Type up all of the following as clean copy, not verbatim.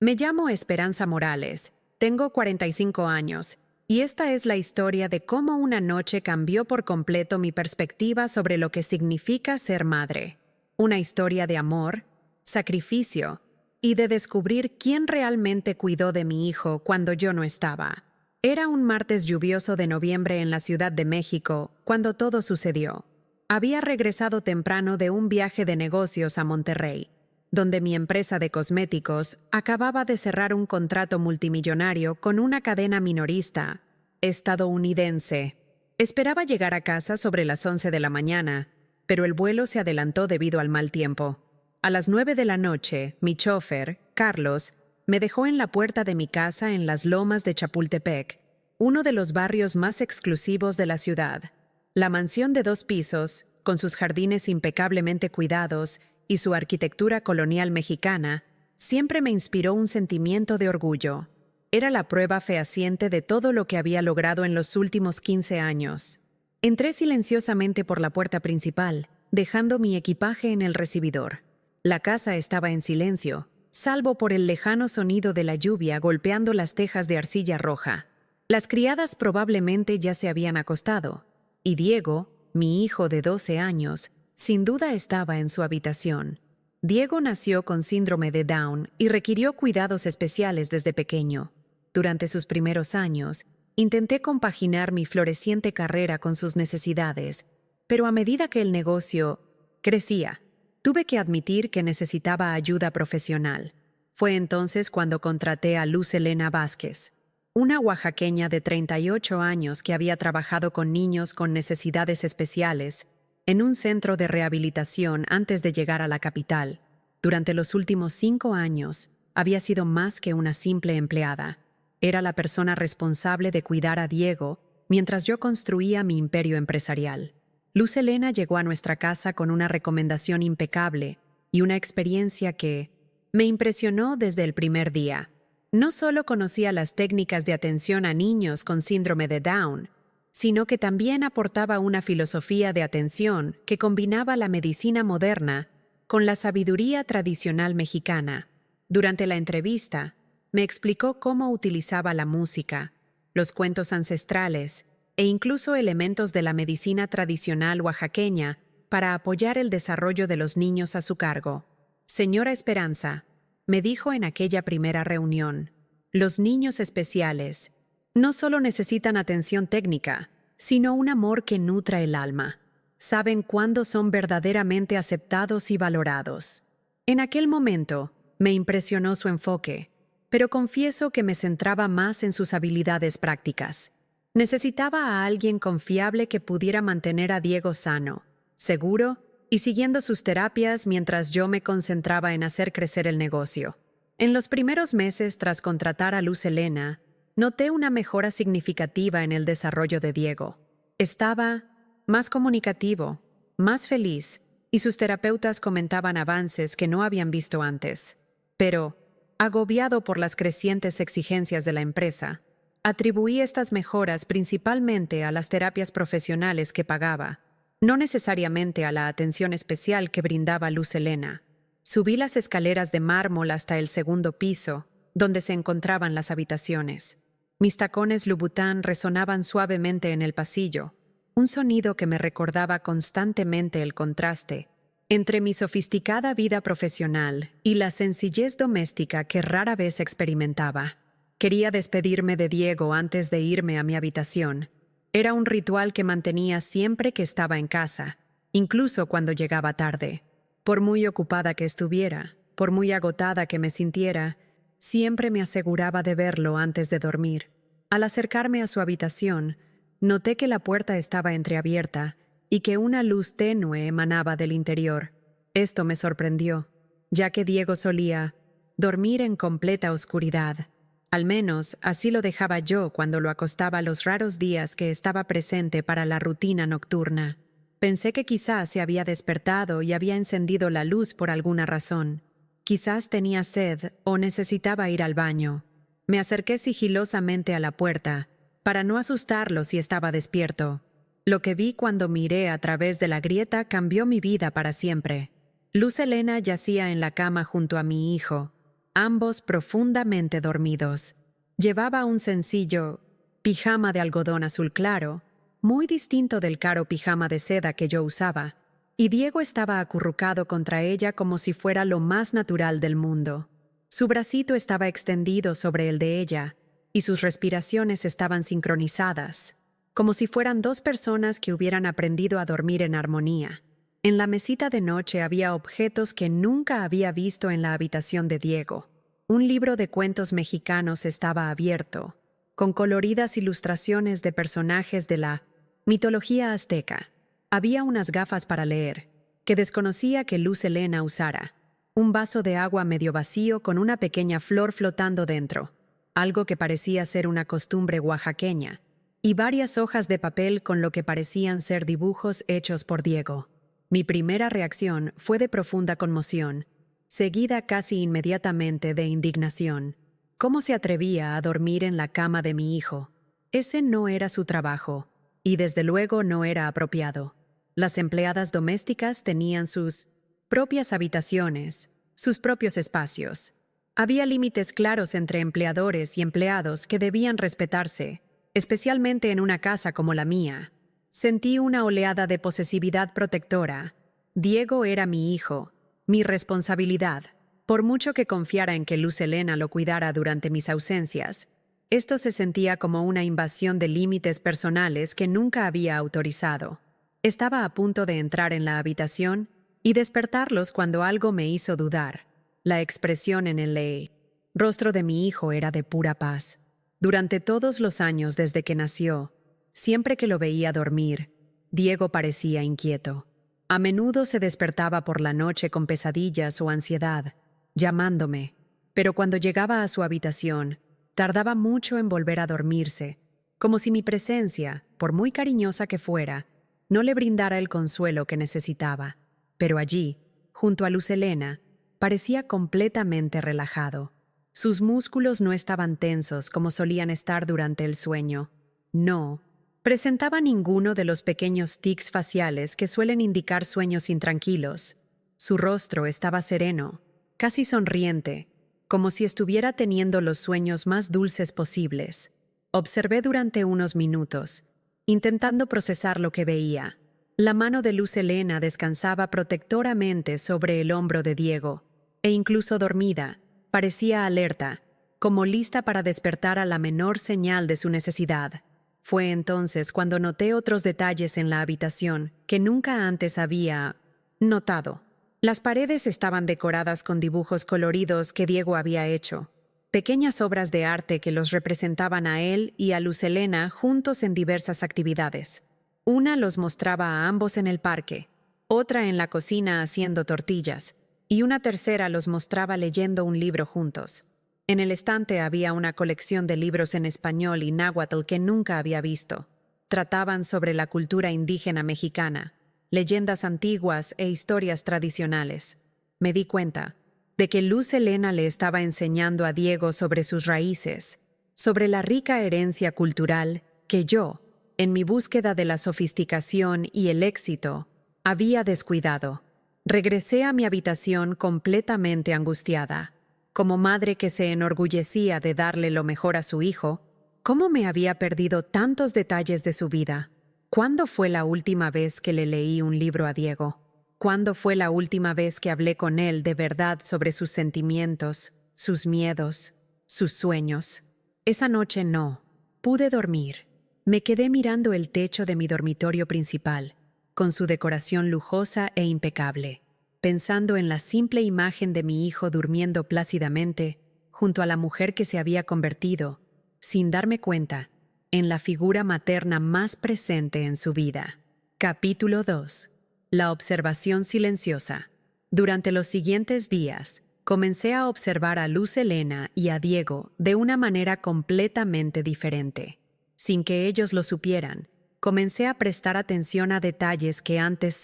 Me llamo Esperanza Morales, tengo 45 años, y esta es la historia de cómo una noche cambió por completo mi perspectiva sobre lo que significa ser madre. Una historia de amor, sacrificio y de descubrir quién realmente cuidó de mi hijo cuando yo no estaba. Era un martes lluvioso de noviembre en la Ciudad de México cuando todo sucedió. Había regresado temprano de un viaje de negocios a Monterrey, donde mi empresa de cosméticos acababa de cerrar un contrato multimillonario con una cadena minorista estadounidense. Esperaba llegar a casa sobre las 11 de la mañana, pero el vuelo se adelantó debido al mal tiempo. A las 9 de la noche, mi chofer, Carlos, me dejó en la puerta de mi casa en las lomas de Chapultepec, uno de los barrios más exclusivos de la ciudad. La mansión de 2 pisos, con sus jardines impecablemente cuidados y su arquitectura colonial mexicana, siempre me inspiró un sentimiento de orgullo. Era la prueba fehaciente de todo lo que había logrado en los últimos 15 años. Entré silenciosamente por la puerta principal, dejando mi equipaje en el recibidor. La casa estaba en silencio, salvo por el lejano sonido de la lluvia golpeando las tejas de arcilla roja. Las criadas probablemente ya se habían acostado, y Diego, mi hijo de 12 años, sin duda estaba en su habitación. Diego nació con síndrome de Down y requirió cuidados especiales desde pequeño. Durante sus primeros años, intenté compaginar mi floreciente carrera con sus necesidades, pero a medida que el negocio crecía, tuve que admitir que necesitaba ayuda profesional. Fue entonces cuando contraté a Luz Helena Vázquez, una oaxaqueña de 38 años que había trabajado con niños con necesidades especiales en un centro de rehabilitación antes de llegar a la capital. Durante los últimos 5 años, había sido más que una simple empleada. Era la persona responsable de cuidar a Diego mientras yo construía mi imperio empresarial. Luz Helena llegó a nuestra casa con una recomendación impecable y una experiencia que me impresionó desde el primer día. No solo conocía las técnicas de atención a niños con síndrome de Down, sino que también aportaba una filosofía de atención que combinaba la medicina moderna con la sabiduría tradicional mexicana. Durante la entrevista, me explicó cómo utilizaba la música, los cuentos ancestrales e incluso elementos de la medicina tradicional oaxaqueña para apoyar el desarrollo de los niños a su cargo. Señora Esperanza, me dijo en aquella primera reunión, los niños especiales no solo necesitan atención técnica, sino un amor que nutra el alma. Saben cuándo son verdaderamente aceptados y valorados. En aquel momento, me impresionó su enfoque, pero confieso que me centraba más en sus habilidades prácticas. Necesitaba a alguien confiable que pudiera mantener a Diego sano, seguro y siguiendo sus terapias mientras yo me concentraba en hacer crecer el negocio. En los primeros meses tras contratar a Luz Helena, noté una mejora significativa en el desarrollo de Diego. Estaba más comunicativo, más feliz, y sus terapeutas comentaban avances que no habían visto antes. Pero, agobiado por las crecientes exigencias de la empresa, atribuí estas mejoras principalmente a las terapias profesionales que pagaba, no necesariamente a la atención especial que brindaba Luz Helena. Subí las escaleras de mármol hasta el segundo piso, donde se encontraban las habitaciones. Mis tacones Louboutin resonaban suavemente en el pasillo, un sonido que me recordaba constantemente el contraste entre mi sofisticada vida profesional y la sencillez doméstica que rara vez experimentaba. Quería despedirme de Diego antes de irme a mi habitación. Era un ritual que mantenía siempre que estaba en casa, incluso cuando llegaba tarde. Por muy ocupada que estuviera, por muy agotada que me sintiera, siempre me aseguraba de verlo antes de dormir. Al acercarme a su habitación, noté que la puerta estaba entreabierta y que una luz tenue emanaba del interior. Esto me sorprendió, ya que Diego solía dormir en completa oscuridad. Al menos así lo dejaba yo cuando lo acostaba los raros días que estaba presente para la rutina nocturna. Pensé que quizás se había despertado y había encendido la luz por alguna razón. Quizás tenía sed o necesitaba ir al baño. Me acerqué sigilosamente a la puerta, para no asustarlo si estaba despierto. Lo que vi cuando miré a través de la grieta cambió mi vida para siempre. Luz Helena yacía en la cama junto a mi hijo, ambos profundamente dormidos. Llevaba un sencillo pijama de algodón azul claro, muy distinto del caro pijama de seda que yo usaba, y Diego estaba acurrucado contra ella como si fuera lo más natural del mundo. Su bracito estaba extendido sobre el de ella, y sus respiraciones estaban sincronizadas, como si fueran dos personas que hubieran aprendido a dormir en armonía. En la mesita de noche había objetos que nunca había visto en la habitación de Diego. Un libro de cuentos mexicanos estaba abierto, con coloridas ilustraciones de personajes de la mitología azteca. Había unas gafas para leer, que desconocía que Luz Helena usara, un vaso de agua medio vacío con una pequeña flor flotando dentro, algo que parecía ser una costumbre oaxaqueña, y varias hojas de papel con lo que parecían ser dibujos hechos por Diego. Mi primera reacción fue de profunda conmoción, seguida casi inmediatamente de indignación. ¿Cómo se atrevía a dormir en la cama de mi hijo? Ese no era su trabajo, y desde luego no era apropiado. Las empleadas domésticas tenían sus propias habitaciones, sus propios espacios. Había límites claros entre empleadores y empleados que debían respetarse, especialmente en una casa como la mía. Sentí una oleada de posesividad protectora. Diego era mi hijo, mi responsabilidad. Por mucho que confiara en que Luz Helena lo cuidara durante mis ausencias, esto se sentía como una invasión de límites personales que nunca había autorizado. Estaba a punto de entrar en la habitación y despertarlos cuando algo me hizo dudar. La expresión en el rostro de mi hijo era de pura paz. Durante todos los años desde que nació, siempre que lo veía dormir, Diego parecía inquieto. A menudo se despertaba por la noche con pesadillas o ansiedad, llamándome, pero cuando llegaba a su habitación, tardaba mucho en volver a dormirse, como si mi presencia, por muy cariñosa que fuera, no le brindara el consuelo que necesitaba. Pero allí, junto a Luz Helena, parecía completamente relajado. Sus músculos no estaban tensos como solían estar durante el sueño. No presentaba ninguno de los pequeños tics faciales que suelen indicar sueños intranquilos. Su rostro estaba sereno, casi sonriente, como si estuviera teniendo los sueños más dulces posibles. Observé durante unos minutos, intentando procesar lo que veía. La mano de Luz Helena descansaba protectoramente sobre el hombro de Diego, e incluso dormida, parecía alerta, como lista para despertar a la menor señal de su necesidad. Fue entonces cuando noté otros detalles en la habitación que nunca antes había notado. Las paredes estaban decoradas con dibujos coloridos que Diego había hecho, pequeñas obras de arte que los representaban a él y a Luz Helena juntos en diversas actividades. Una los mostraba a ambos en el parque, otra en la cocina haciendo tortillas, y una tercera los mostraba leyendo un libro juntos. En el estante había una colección de libros en español y náhuatl que nunca había visto. Trataban sobre la cultura indígena mexicana, leyendas antiguas e historias tradicionales. Me di cuenta de que Luz Helena le estaba enseñando a Diego sobre sus raíces, sobre la rica herencia cultural que yo, en mi búsqueda de la sofisticación y el éxito, había descuidado. Regresé a mi habitación completamente angustiada. Como madre que se enorgullecía de darle lo mejor a su hijo, ¿cómo me había perdido tantos detalles de su vida? ¿Cuándo fue la última vez que le leí un libro a Diego? ¿Cuándo fue la última vez que hablé con él de verdad sobre sus sentimientos, sus miedos, sus sueños? Esa noche no. Pude dormir. Me quedé mirando el techo de mi dormitorio principal, con su decoración lujosa e impecable, pensando en la simple imagen de mi hijo durmiendo plácidamente junto a la mujer que se había convertido, sin darme cuenta, en la figura materna más presente en su vida. Capítulo 2. La observación silenciosa. Durante los siguientes días, comencé a observar a Luz Helena y a Diego de una manera completamente diferente. Sin que ellos lo supieran, comencé a prestar atención a detalles que antes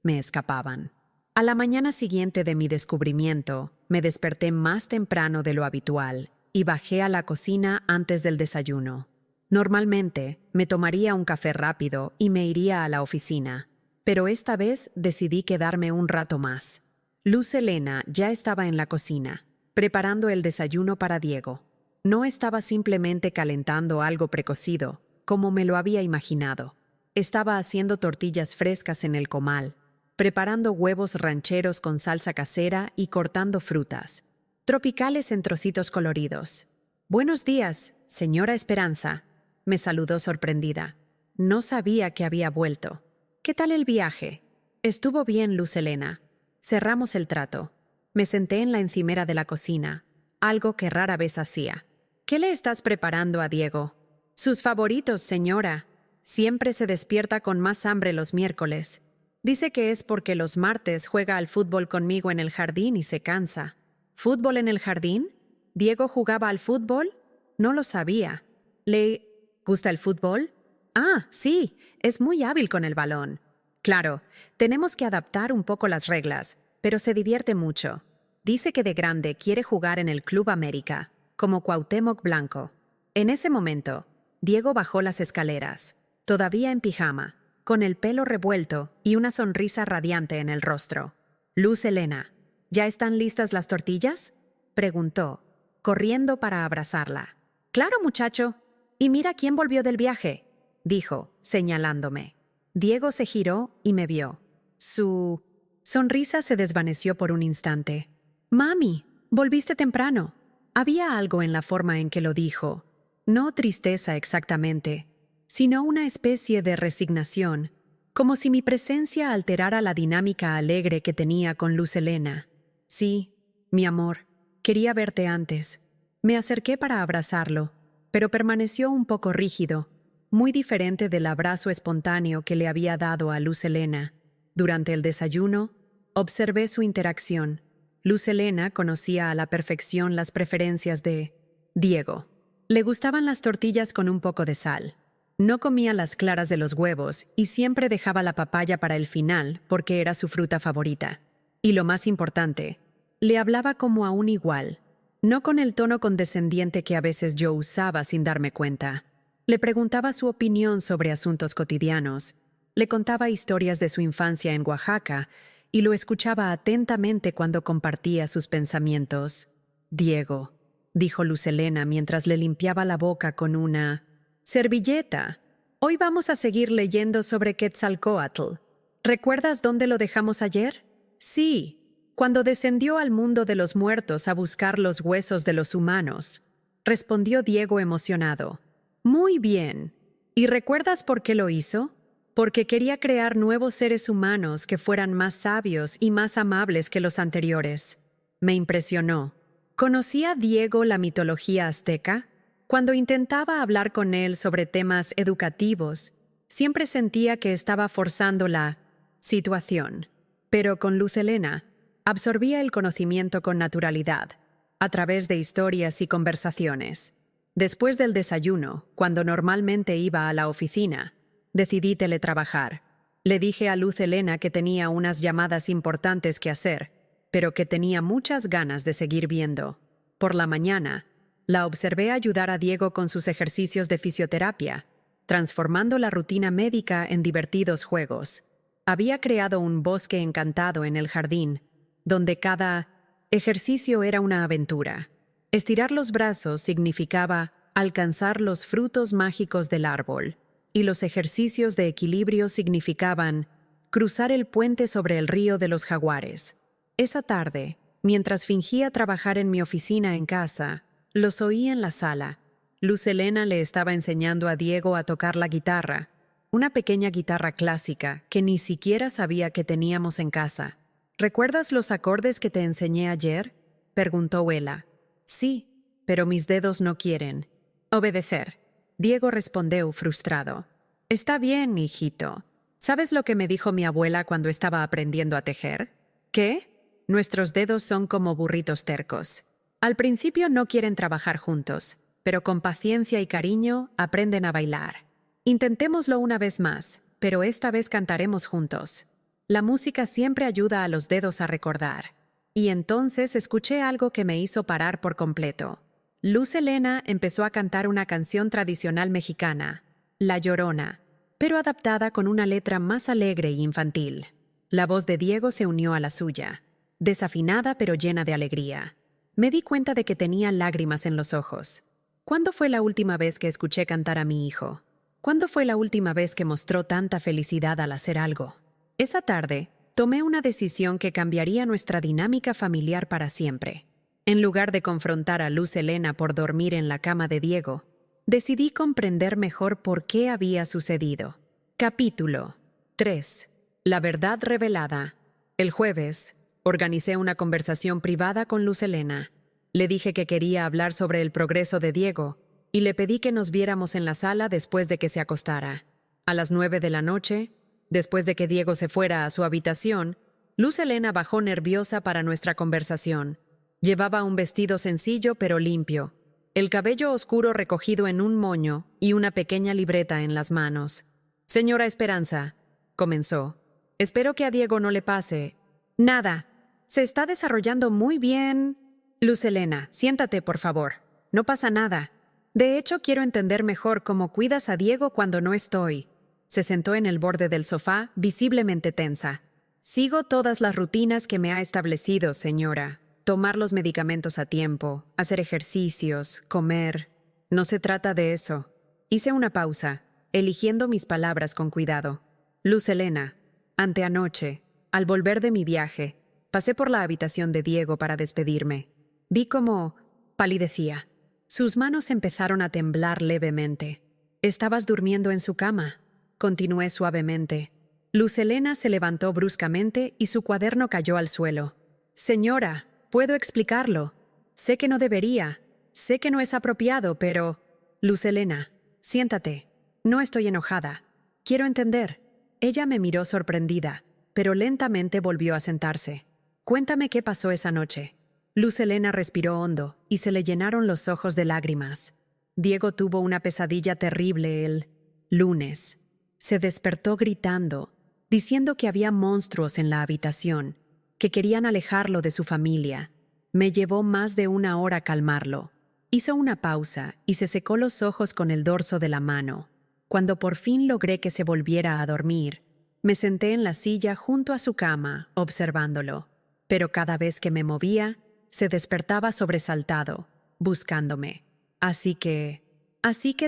me escapaban. A la mañana siguiente de mi descubrimiento, me desperté más temprano de lo habitual y bajé a la cocina antes del desayuno. Normalmente, me tomaría un café rápido y me iría a la oficina, pero esta vez decidí quedarme un rato más. Luz Helena ya estaba en la cocina. preparando el desayuno para Diego. No estaba simplemente calentando algo precocido, como me lo había imaginado. Estaba haciendo tortillas frescas en el comal, preparando huevos rancheros con salsa casera y cortando frutas, tropicales en trocitos coloridos. «Buenos días, señora Esperanza», me saludó sorprendida. No sabía que había vuelto. «¿Qué tal el viaje?» «Estuvo bien, Luz Helena». Cerramos el trato. Me senté en la encimera de la cocina, algo que rara vez hacía. «¿Qué le estás preparando a Diego?» «Sus favoritos, señora. Siempre se despierta con más hambre los miércoles. Dice que es porque los martes juega al fútbol conmigo en el jardín y se cansa». «¿Fútbol en el jardín? ¿Diego jugaba al fútbol?» No lo sabía. ¿Le gusta el fútbol? «Ah, sí, es muy hábil con el balón». «Claro, tenemos que adaptar un poco las reglas, pero se divierte mucho. Dice que de grande quiere jugar en el Club América, como Cuauhtémoc Blanco». En ese momento, Diego bajó las escaleras, todavía en pijama, con el pelo revuelto y una sonrisa radiante en el rostro. «Luz Helena, ¿ya están listas las tortillas?», preguntó, corriendo para abrazarla. «Claro, muchacho. Y mira quién volvió del viaje», dijo, señalándome. Diego se giró y me vio. Su sonrisa se desvaneció por un instante. «Mami, volviste temprano». Había algo en la forma en que lo dijo. No tristeza exactamente, sino una especie de resignación, como si mi presencia alterara la dinámica alegre que tenía con Luz Helena. «Sí, mi amor, quería verte antes». Me acerqué para abrazarlo, pero permaneció un poco rígido, muy diferente del abrazo espontáneo que le había dado a Luz Helena. Durante el desayuno, observé su interacción. Luz Helena conocía a la perfección las preferencias de Diego. Le gustaban las tortillas con un poco de sal. No comía las claras de los huevos y siempre dejaba la papaya para el final porque era su fruta favorita. Y lo más importante, le hablaba como a un igual, no con el tono condescendiente que a veces yo usaba sin darme cuenta. Le preguntaba su opinión sobre asuntos cotidianos, le contaba historias de su infancia en Oaxaca y lo escuchaba atentamente cuando compartía sus pensamientos. «Diego», dijo Luz Helena mientras le limpiaba la boca con una servilleta. «Hoy vamos a seguir leyendo sobre Quetzalcóatl. ¿Recuerdas dónde lo dejamos ayer?» «Sí, cuando descendió al mundo de los muertos a buscar los huesos de los humanos», respondió Diego emocionado. «Muy bien. ¿Y recuerdas por qué lo hizo? Porque quería crear nuevos seres humanos que fueran más sabios y más amables que los anteriores». Me impresionó. ¿Conocía Diego la mitología azteca? Cuando intentaba hablar con él sobre temas educativos, siempre sentía que estaba forzando la situación. Pero con Luz Helena, absorbía el conocimiento con naturalidad, a través de historias y conversaciones. Después del desayuno, cuando normalmente iba a la oficina, decidí teletrabajar. Le dije a Luz Helena que tenía unas llamadas importantes que hacer, pero que tenía muchas ganas de seguir viendo. Por la mañana, la observé ayudar a Diego con sus ejercicios de fisioterapia, transformando la rutina médica en divertidos juegos. Había creado un bosque encantado en el jardín, donde cada ejercicio era una aventura. Estirar los brazos significaba alcanzar los frutos mágicos del árbol, y los ejercicios de equilibrio significaban cruzar el puente sobre el río de los jaguares. Esa tarde, mientras fingía trabajar en mi oficina en casa, los oí en la sala. Luz Helena le estaba enseñando a Diego a tocar la guitarra, una pequeña guitarra clásica que ni siquiera sabía que teníamos en casa. «¿Recuerdas los acordes que te enseñé ayer?», preguntó ella. «Sí, pero mis dedos no quieren obedecer», Diego respondió frustrado. «Está bien, hijito. ¿Sabes lo que me dijo mi abuela cuando estaba aprendiendo a tejer? ¿Qué? Nuestros dedos son como burritos tercos. Al principio no quieren trabajar juntos, pero con paciencia y cariño aprenden a bailar. Intentémoslo una vez más, pero esta vez cantaremos juntos. La música siempre ayuda a los dedos a recordar». Y entonces escuché algo que me hizo parar por completo. Luz Helena empezó a cantar una canción tradicional mexicana, La Llorona, pero adaptada con una letra más alegre e infantil. La voz de Diego se unió a la suya, desafinada pero llena de alegría. Me di cuenta de que tenía lágrimas en los ojos. ¿Cuándo fue la última vez que escuché cantar a mi hijo? ¿Cuándo fue la última vez que mostró tanta felicidad al hacer algo? Esa tarde, tomé una decisión que cambiaría nuestra dinámica familiar para siempre. En lugar de confrontar a Luz Helena por dormir en la cama de Diego, decidí comprender mejor por qué había sucedido. Capítulo 3. La verdad revelada. El jueves, organicé una conversación privada con Luz Helena. Le dije que quería hablar sobre el progreso de Diego y le pedí que nos viéramos en la sala después de que se acostara. A las 9 de la noche, después de que Diego se fuera a su habitación, Luz Helena bajó nerviosa para nuestra conversación. Llevaba un vestido sencillo pero limpio, el cabello oscuro recogido en un moño y una pequeña libreta en las manos. «Señora Esperanza», comenzó, «espero que a Diego no le pase nada. Se está desarrollando muy bien». «Luz Helena, siéntate, por favor. No pasa nada. De hecho, quiero entender mejor cómo cuidas a Diego cuando no estoy». Se sentó en el borde del sofá, visiblemente tensa. «Sigo todas las rutinas que me ha establecido, señora. Tomar los medicamentos a tiempo, hacer ejercicios, comer. No se trata de eso». Hice una pausa, eligiendo mis palabras con cuidado. «Luz Helena, anteanoche, al volver de mi viaje, pasé por la habitación de Diego para despedirme. Vi cómo palidecía. Sus manos empezaron a temblar levemente. «Estabas durmiendo en su cama», continué suavemente. Luz Helena se levantó bruscamente y su cuaderno cayó al suelo. «Señora, puedo explicarlo. Sé que no debería. Sé que no es apropiado, pero...» «Luz Helena, siéntate. No estoy enojada. Quiero entender». Ella me miró sorprendida, pero lentamente volvió a sentarse. «Cuéntame qué pasó esa noche». Luz Helena respiró hondo y se le llenaron los ojos de lágrimas. Diego tuvo una pesadilla terrible el lunes. Se despertó gritando, diciendo que había monstruos en la habitación, que querían alejarlo de su familia. Me llevó más de 1 hora calmarlo. Hizo una pausa y se secó los ojos con el dorso de la mano. Cuando por fin logré que se volviera a dormir, me senté en la silla junto a su cama, observándolo. Pero cada vez que me movía, se despertaba sobresaltado, buscándome. Así que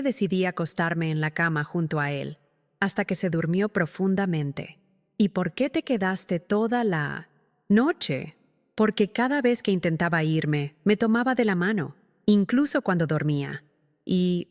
decidí acostarme en la cama junto a él, hasta que se durmió profundamente. «¿Y por qué te quedaste toda la noche?» «Porque cada vez que intentaba irme, me tomaba de la mano, incluso cuando dormía. Y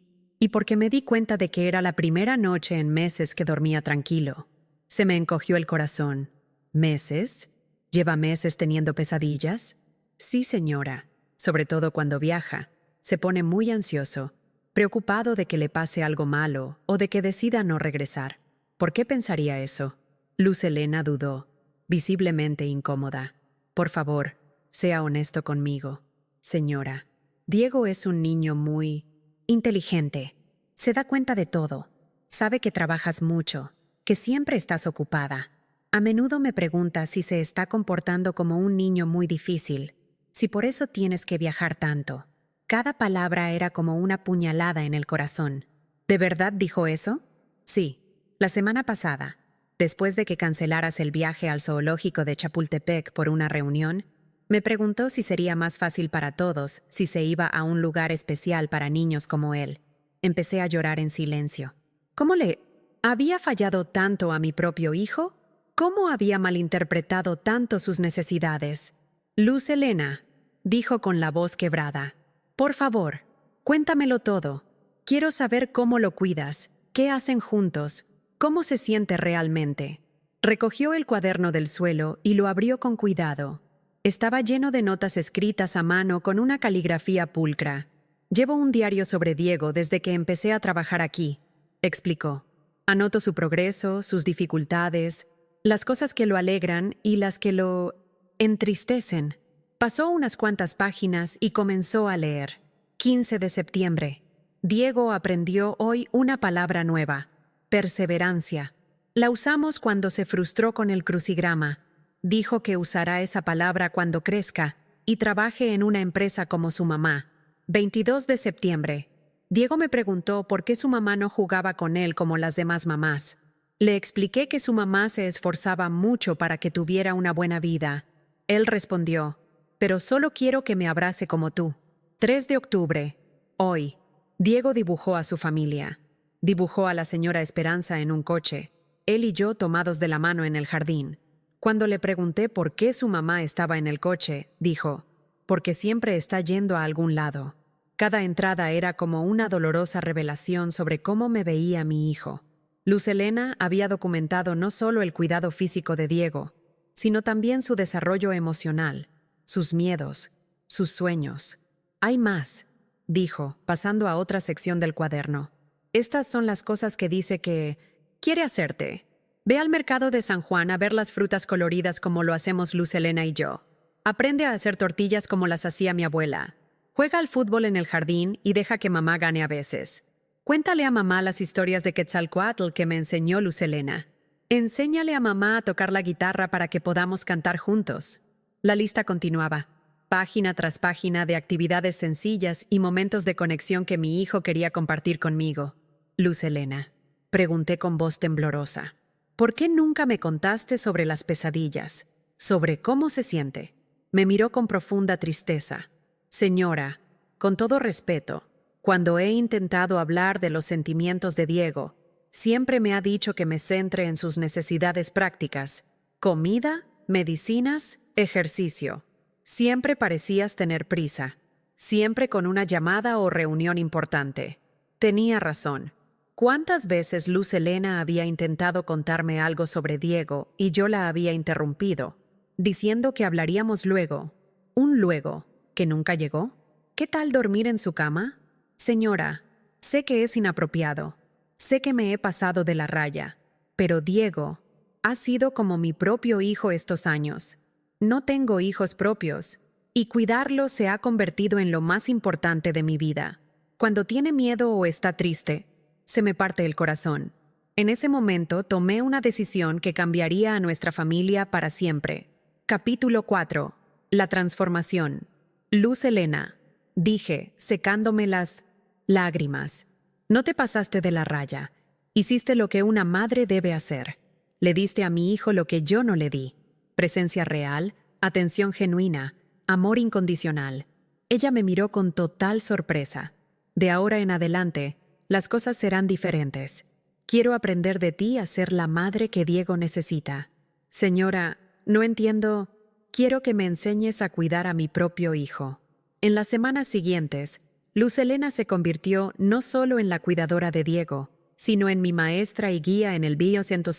porque me di cuenta de que era la primera noche en meses que dormía tranquilo». Se me encogió el corazón. «¿Meses? ¿Lleva meses teniendo pesadillas?» «Sí, señora. Sobre todo cuando viaja. Se pone muy ansioso, preocupado de que le pase algo malo o de que decida no regresar». «¿Por qué pensaría eso?» Luz Helena dudó, visiblemente incómoda. «Por favor, sea honesto conmigo, señora. Diego es un niño muy inteligente. Se da cuenta de todo. Sabe que trabajas mucho, que siempre estás ocupada. A menudo me pregunta si se está comportando como un niño muy difícil, si por eso tienes que viajar tanto». Cada palabra era como una puñalada en el corazón. «¿De verdad dijo eso?» «Sí, la semana pasada, después de que cancelaras el viaje al zoológico de Chapultepec por una reunión, me preguntó si sería más fácil para todos si se iba a un lugar especial para niños como él». Empecé a llorar en silencio. ¿Cómo le había fallado tanto a mi propio hijo? ¿Cómo había malinterpretado tanto sus necesidades? «Luz Helena», dijo con la voz quebrada, «por favor, cuéntamelo todo. Quiero saber cómo lo cuidas, qué hacen juntos, cómo se siente realmente». Recogió el cuaderno del suelo y lo abrió con cuidado. Estaba lleno de notas escritas a mano con una caligrafía pulcra. «Llevo un diario sobre Diego desde que empecé a trabajar aquí», explicó. «Anoto su progreso, sus dificultades, las cosas que lo alegran y las que lo entristecen». Pasó unas cuantas páginas y comenzó a leer. 15 de septiembre. Diego aprendió hoy una palabra nueva: perseverancia. La usamos cuando se frustró con el crucigrama. Dijo que usará esa palabra cuando crezca y trabaje en una empresa como su mamá. 22 de septiembre. Diego me preguntó por qué su mamá no jugaba con él como las demás mamás. Le expliqué que su mamá se esforzaba mucho para que tuviera una buena vida. Él respondió: pero solo quiero que me abrace como tú. 3 de octubre. Hoy. Diego dibujó a su familia. Dibujó a la señora Esperanza en un coche, él y yo tomados de la mano en el jardín. Cuando le pregunté por qué su mamá estaba en el coche, dijo, porque siempre está yendo a algún lado. Cada entrada era como una dolorosa revelación sobre cómo me veía mi hijo. Luz Helena había documentado no solo el cuidado físico de Diego, sino también su desarrollo emocional, sus miedos, sus sueños. Hay más, dijo, pasando a otra sección del cuaderno. Estas son las cosas que dice que quiere hacerte. Ve al mercado de San Juan a ver las frutas coloridas como lo hacemos Luz Helena y yo. Aprende a hacer tortillas como las hacía mi abuela. Juega al fútbol en el jardín y deja que mamá gane a veces. Cuéntale a mamá las historias de Quetzalcóatl que me enseñó Luz Helena. Enséñale a mamá a tocar la guitarra para que podamos cantar juntos. La lista continuaba, página tras página de actividades sencillas y momentos de conexión que mi hijo quería compartir conmigo. Luz Helena, pregunté con voz temblorosa. ¿Por qué nunca me contaste sobre las pesadillas? ¿Sobre cómo se siente? Me miró con profunda tristeza. Señora, con todo respeto, cuando he intentado hablar de los sentimientos de Diego, siempre me ha dicho que me centre en sus necesidades prácticas: comida, medicinas, ejercicio. Siempre parecías tener prisa, siempre con una llamada o reunión importante. Tenía razón. ¿Cuántas veces Luz Helena había intentado contarme algo sobre Diego y yo la había interrumpido, diciendo que hablaríamos luego? Un luego que nunca llegó. ¿Qué tal dormir en su cama? Señora, sé que es inapropiado. Sé que me he pasado de la raya. Pero Diego ha sido como mi propio hijo estos años. No tengo hijos propios, y cuidarlo se ha convertido en lo más importante de mi vida. Cuando tiene miedo o está triste, se me parte el corazón. En ese momento tomé una decisión que cambiaría a nuestra familia para siempre. Capítulo 4. La transformación. Luz Helena, dije, secándome las lágrimas. No te pasaste de la raya. Hiciste lo que una madre debe hacer. Le diste a mi hijo lo que yo no le di. Presencia real, atención genuina, amor incondicional. Ella me miró con total sorpresa. De ahora en adelante, las cosas serán diferentes. Quiero aprender de ti a ser la madre que Diego necesita. Señora, no entiendo. Quiero que me enseñes a cuidar a mi propio hijo. En las semanas siguientes, Luz Helena se convirtió no solo en la cuidadora de Diego, sino en mi maestra y guía en el Biocentro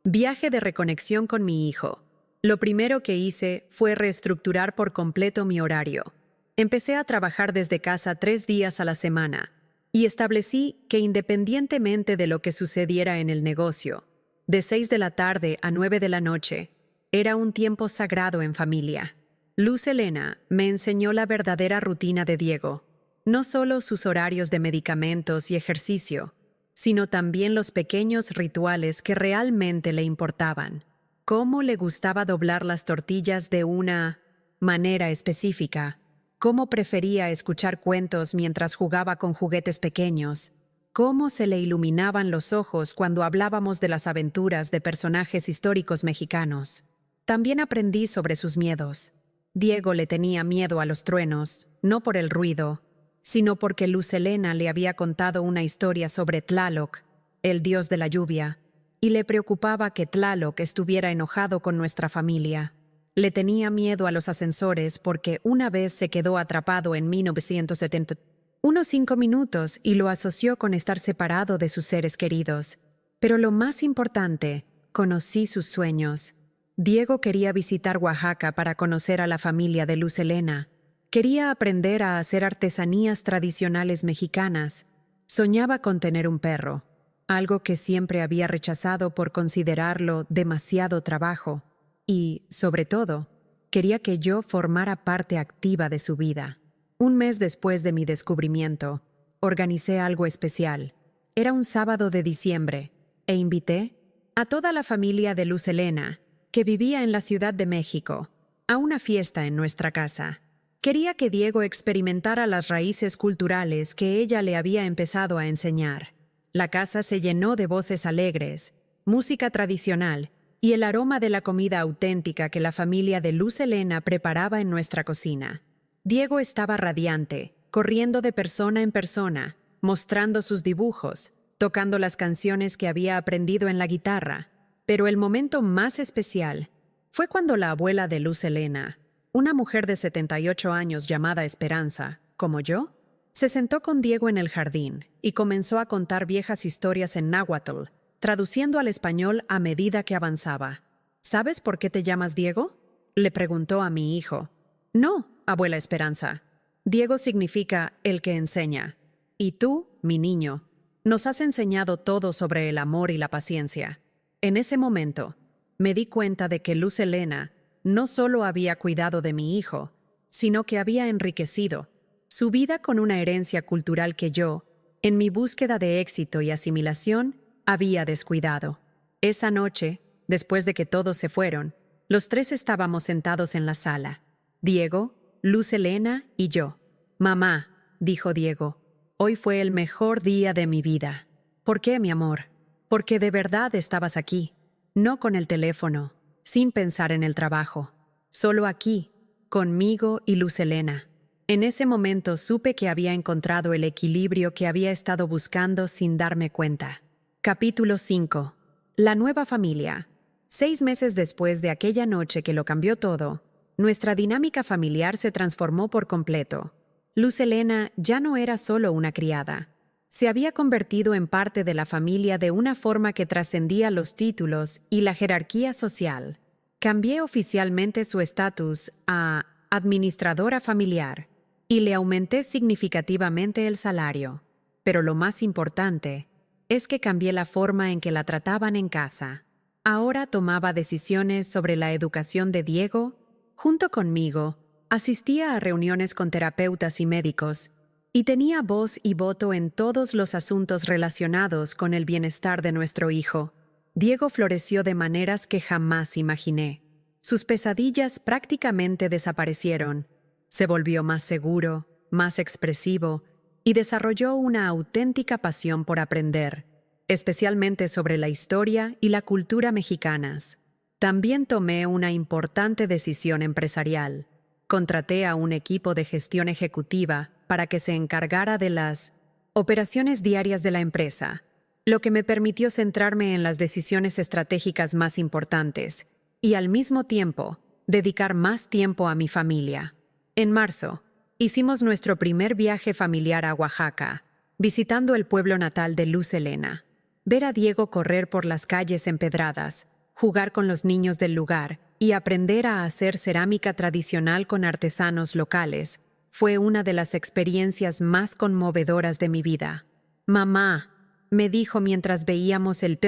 viaje de reconexión con mi hijo. Lo primero que hice fue reestructurar por completo mi horario. Empecé a trabajar desde casa 3 días a la semana y establecí que independientemente de lo que sucediera en el negocio, de 6 de la tarde a 9 de la noche, era un tiempo sagrado en familia. Luz Helena me enseñó la verdadera rutina de Diego, no solo sus horarios de medicamentos y ejercicio, sino también los pequeños rituales que realmente le importaban. Cómo le gustaba doblar las tortillas de una manera específica, cómo prefería escuchar cuentos mientras jugaba con juguetes pequeños, cómo se le iluminaban los ojos cuando hablábamos de las aventuras de personajes históricos mexicanos. También aprendí sobre sus miedos. Diego le tenía miedo a los truenos, no por el ruido, sino porque Luz Helena le había contado una historia sobre Tlaloc, el dios de la lluvia, y le preocupaba que Tlaloc estuviera enojado con nuestra familia. Le tenía miedo a los ascensores porque una vez se quedó atrapado en 1970, unos 5 minutos, y lo asoció con estar separado de sus seres queridos. Pero lo más importante, conocí sus sueños. Diego quería visitar Oaxaca para conocer a la familia de Luz Helena. Quería aprender a hacer artesanías tradicionales mexicanas. Soñaba con tener un perro, algo que siempre había rechazado por considerarlo demasiado trabajo. Y, sobre todo, quería que yo formara parte activa de su vida. Un mes después de mi descubrimiento, organicé algo especial. Era un sábado de diciembre, e invité a toda la familia de Luz Helena, que vivía en la Ciudad de México, a una fiesta en nuestra casa. Quería que Diego experimentara las raíces culturales que ella le había empezado a enseñar. La casa se llenó de voces alegres, música tradicional y el aroma de la comida auténtica que la familia de Luz Helena preparaba en nuestra cocina. Diego estaba radiante, corriendo de persona en persona, mostrando sus dibujos, tocando las canciones que había aprendido en la guitarra. Pero el momento más especial fue cuando la abuela de Luz Helena, una mujer de 78 años llamada Esperanza, como yo, se sentó con Diego en el jardín y comenzó a contar viejas historias en náhuatl, traduciendo al español a medida que avanzaba. ¿Sabes por qué te llamas Diego?, le preguntó a mi hijo. No, abuela Esperanza. Diego significa el que enseña. Y tú, mi niño, nos has enseñado todo sobre el amor y la paciencia. En ese momento, me di cuenta de que Luz Helena no solo había cuidado de mi hijo, sino que había enriquecido su vida con una herencia cultural que yo, en mi búsqueda de éxito y asimilación, había descuidado. Esa noche, después de que todos se fueron, los tres estábamos sentados en la sala. Diego, Luz Helena y yo. Mamá, dijo Diego, hoy fue el mejor día de mi vida. ¿Por qué, mi amor? Porque de verdad estabas aquí, no con el teléfono, sin pensar en el trabajo. Solo aquí, conmigo y Luz Helena. En ese momento supe que había encontrado el equilibrio que había estado buscando sin darme cuenta. Capítulo 5. La nueva familia. 6 meses después de aquella noche que lo cambió todo, nuestra dinámica familiar se transformó por completo. Luz Helena ya no era solo una criada. Se había convertido en parte de la familia de una forma que trascendía los títulos y la jerarquía social. Cambié oficialmente su estatus a administradora familiar y le aumenté significativamente el salario. Pero lo más importante es que cambié la forma en que la trataban en casa. Ahora tomaba decisiones sobre la educación de Diego, junto conmigo, asistía a reuniones con terapeutas y médicos, y tenía voz y voto en todos los asuntos relacionados con el bienestar de nuestro hijo. Diego floreció de maneras que jamás imaginé. Sus pesadillas prácticamente desaparecieron. Se volvió más seguro, más expresivo, y desarrolló una auténtica pasión por aprender, especialmente sobre la historia y la cultura mexicanas. También tomé una importante decisión empresarial. Contraté a un equipo de gestión ejecutiva para que se encargara de las operaciones diarias de la empresa, lo que me permitió centrarme en las decisiones estratégicas más importantes y, al mismo tiempo, dedicar más tiempo a mi familia. En marzo, hicimos nuestro primer viaje familiar a Oaxaca, visitando el pueblo natal de Luz Helena. Ver a Diego correr por las calles empedradas, jugar con los niños del lugar y aprender a hacer cerámica tradicional con artesanos locales fue una de las experiencias más conmovedoras de mi vida. «Mamá», me dijo mientras veíamos el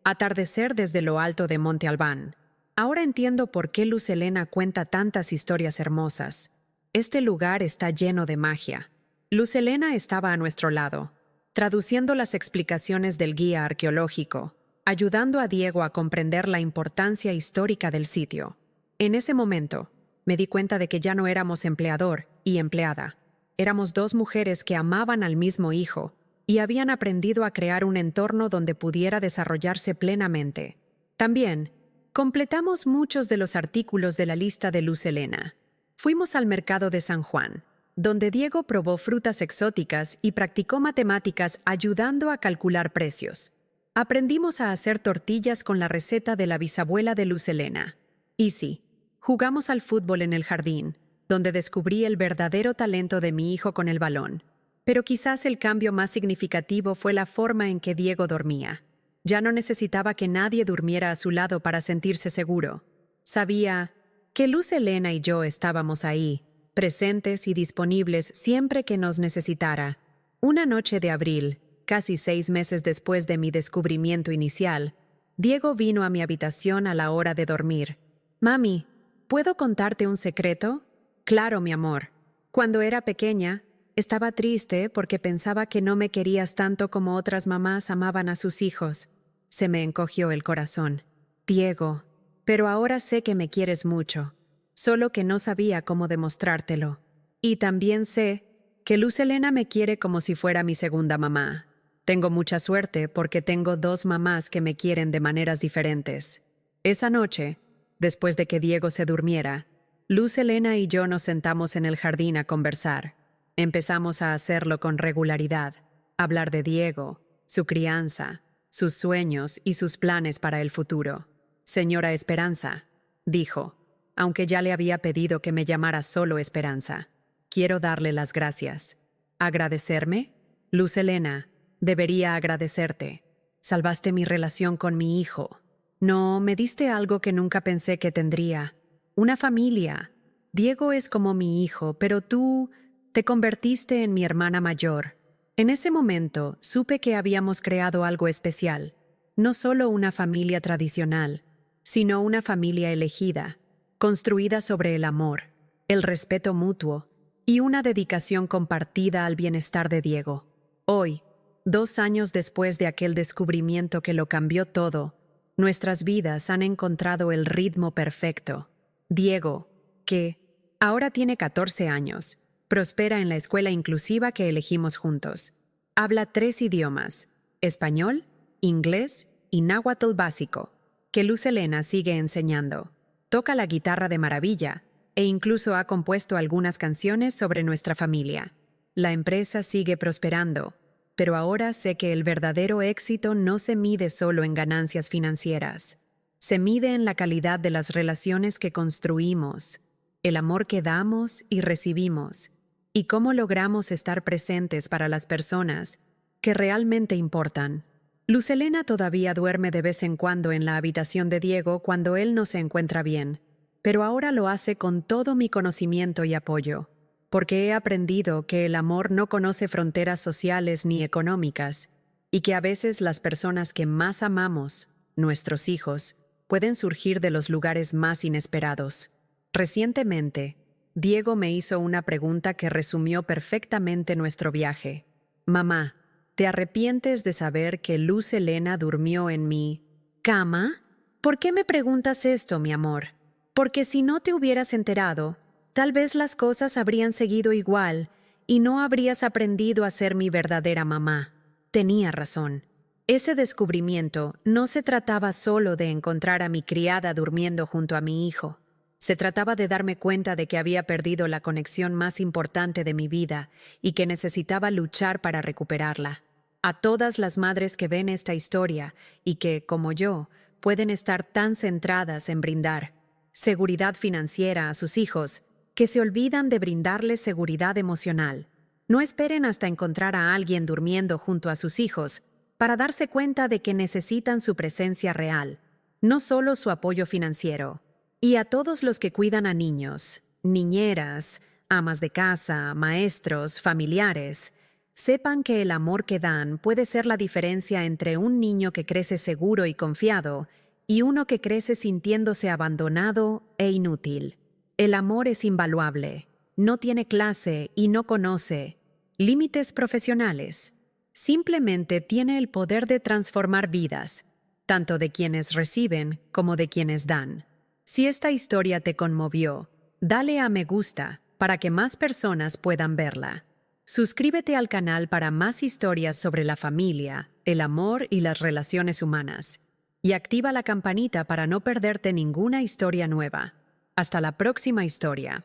atardecer desde lo alto de Monte Albán. «Ahora entiendo por qué Luz Helena cuenta tantas historias hermosas. Este lugar está lleno de magia». Luz Helena estaba a nuestro lado, traduciendo las explicaciones del guía arqueológico, ayudando a Diego a comprender la importancia histórica del sitio. En ese momento, me di cuenta de que ya no éramos empleador y empleada. Éramos dos mujeres que amaban al mismo hijo y habían aprendido a crear un entorno donde pudiera desarrollarse plenamente. También, completamos muchos de los artículos de la lista de Luz Helena. Fuimos al mercado de San Juan, donde Diego probó frutas exóticas y practicó matemáticas ayudando a calcular precios. Aprendimos a hacer tortillas con la receta de la bisabuela de Luz Helena. Y sí, jugamos al fútbol en el jardín, donde descubrí el verdadero talento de mi hijo con el balón. Pero quizás el cambio más significativo fue la forma en que Diego dormía. Ya no necesitaba que nadie durmiera a su lado para sentirse seguro. Sabía que Luz Helena y yo estábamos ahí, presentes y disponibles siempre que nos necesitara. Una noche de abril, casi 6 meses después de mi descubrimiento inicial, Diego vino a mi habitación a la hora de dormir. «Mami, ¿puedo contarte un secreto?» «Claro, mi amor. Cuando era pequeña, estaba triste porque pensaba que no me querías tanto como otras mamás amaban a sus hijos». Se me encogió el corazón. «Diego, pero ahora sé que me quieres mucho, solo que no sabía cómo demostrártelo. Y también sé que Luz Helena me quiere como si fuera mi segunda mamá». Tengo mucha suerte porque tengo dos mamás que me quieren de maneras diferentes. Esa noche, después de que Diego se durmiera, Luz Helena y yo nos sentamos en el jardín a conversar. Empezamos a hacerlo con regularidad, hablar de Diego, su crianza, sus sueños y sus planes para el futuro. Señora Esperanza, dijo, aunque ya le había pedido que me llamara solo Esperanza, quiero darle las gracias. ¿Agradecerme? Luz Helena, debería agradecerte. Salvaste mi relación con mi hijo. No, me diste algo que nunca pensé que tendría. Una familia. Diego es como mi hijo, pero tú te convertiste en mi hermana mayor. En ese momento supe que habíamos creado algo especial. No solo una familia tradicional, sino una familia elegida, construida sobre el amor, el respeto mutuo y una dedicación compartida al bienestar de Diego. Hoy, 2 años después de aquel descubrimiento que lo cambió todo, nuestras vidas han encontrado el ritmo perfecto. Diego, que ahora tiene 14 años, prospera en la escuela inclusiva que elegimos juntos. Habla 3 idiomas, español, inglés y náhuatl básico, que Luz Helena sigue enseñando. Toca la guitarra de maravilla e incluso ha compuesto algunas canciones sobre nuestra familia. La empresa sigue prosperando, pero ahora sé que el verdadero éxito no se mide solo en ganancias financieras. Se mide en la calidad de las relaciones que construimos, el amor que damos y recibimos, y cómo logramos estar presentes para las personas que realmente importan. Luz Helena todavía duerme de vez en cuando en la habitación de Diego cuando él no se encuentra bien, pero ahora lo hace con todo mi conocimiento y apoyo, porque he aprendido que el amor no conoce fronteras sociales ni económicas, y que a veces las personas que más amamos, nuestros hijos, pueden surgir de los lugares más inesperados. Recientemente, Diego me hizo una pregunta que resumió perfectamente nuestro viaje. Mamá, ¿te arrepientes de saber que Luz Helena durmió en mi cama? ¿Por qué me preguntas esto, mi amor? Porque si no te hubieras enterado, tal vez las cosas habrían seguido igual y no habrías aprendido a ser mi verdadera mamá. Tenía razón. Ese descubrimiento no se trataba solo de encontrar a mi criada durmiendo junto a mi hijo. Se trataba de darme cuenta de que había perdido la conexión más importante de mi vida y que necesitaba luchar para recuperarla. A todas las madres que ven esta historia y que, como yo, pueden estar tan centradas en brindar seguridad financiera a sus hijos, que se olvidan de brindarles seguridad emocional. No esperen hasta encontrar a alguien durmiendo junto a sus hijos para darse cuenta de que necesitan su presencia real, no solo su apoyo financiero. Y a todos los que cuidan a niños, niñeras, amas de casa, maestros, familiares, sepan que el amor que dan puede ser la diferencia entre un niño que crece seguro y confiado y uno que crece sintiéndose abandonado e inútil. El amor es invaluable, no tiene clase y no conoce límites profesionales. Simplemente tiene el poder de transformar vidas, tanto de quienes reciben como de quienes dan. Si esta historia te conmovió, dale a me gusta para que más personas puedan verla. Suscríbete al canal para más historias sobre la familia, el amor y las relaciones humanas. Y activa la campanita para no perderte ninguna historia nueva. Hasta la próxima historia.